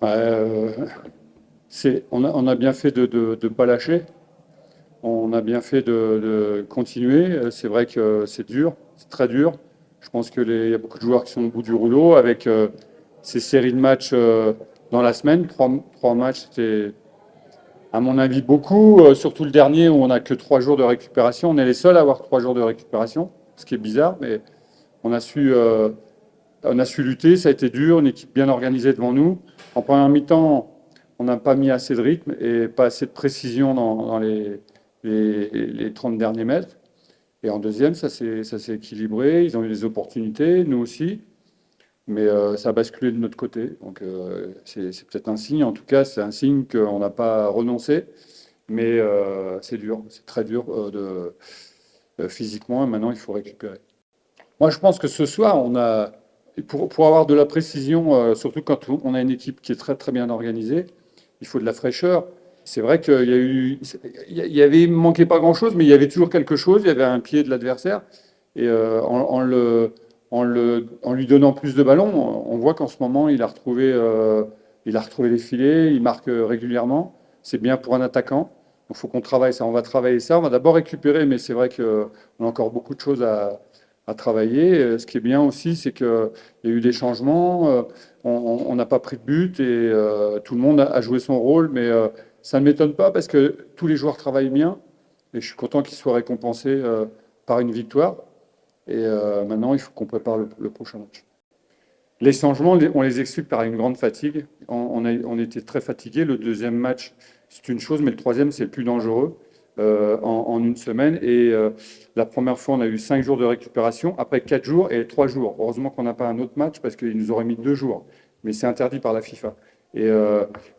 On a bien fait de ne pas lâcher. On a bien fait de continuer. C'est vrai que c'est dur, c'est très dur. Je pense il y a beaucoup de joueurs qui sont au bout du rouleau avec ces séries de matchs dans la semaine. Trois matchs, c'était à mon avis beaucoup, surtout le dernier où on n'a que 3 jours de récupération. On est les seuls à avoir 3 jours de récupération, ce qui est bizarre, mais on a su, euh, on a su lutter. Ça a été dur, une équipe bien organisée devant nous. En première mi-temps, on n'a pas mis assez de rythme et pas assez de précision dans les 30 derniers mètres. Et en deuxième, ça s'est équilibré. Ils ont eu des opportunités, nous aussi, mais ça a basculé de notre côté. Donc c'est peut-être un signe. En tout cas, c'est un signe qu'on n'a pas renoncé, mais c'est dur, c'est très dur physiquement. Et maintenant, il faut récupérer. Moi, je pense que ce soir, pour avoir de la précision, surtout quand on a une équipe qui est très très bien organisée, il faut de la fraîcheur. C'est vrai il manquait pas grand-chose, mais il y avait toujours quelque chose. Il y avait un pied de l'adversaire. Et en lui donnant plus de ballons, on voit qu'en ce moment, il a retrouvé les filets, il marque régulièrement. C'est bien pour un attaquant. Il faut qu'on travaille ça. On va travailler ça. On va d'abord récupérer, mais c'est vrai qu'on a encore beaucoup de choses à travailler. Ce qui est bien aussi, c'est qu'il y a eu des changements. On n'a pas pris de but et tout le monde a joué son rôle, mais ça ne m'étonne pas parce que tous les joueurs travaillent bien et je suis content qu'ils soient récompensés par une victoire. Et maintenant, il faut qu'on prépare le prochain match. Les changements, on les explique par une grande fatigue. On était très fatigués. Le deuxième match, c'est une chose, mais le troisième, c'est le plus dangereux en une semaine. Et la première fois, on a eu 5 jours de récupération, après 4 jours et 3 jours. Heureusement qu'on n'a pas un autre match parce qu'il nous aurait mis 2 jours. Mais c'est interdit par la FIFA. Et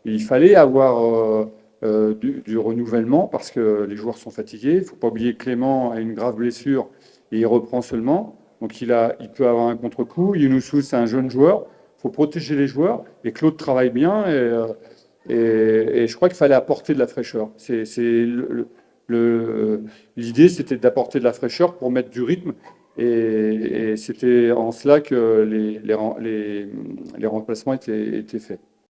il fallait avoir du renouvellement parce que les joueurs sont fatigués. Il ne faut pas oublier que Clément a une grave blessure et il reprend seulement. Donc il peut avoir un contre-coup. Younoussou, c'est un jeune joueur. Il faut protéger les joueurs. Et Claude travaille bien. Et je crois qu'il fallait apporter de la fraîcheur. L'idée, c'était d'apporter de la fraîcheur pour mettre du rythme. Et c'était en cela que les remplacements étaient faits.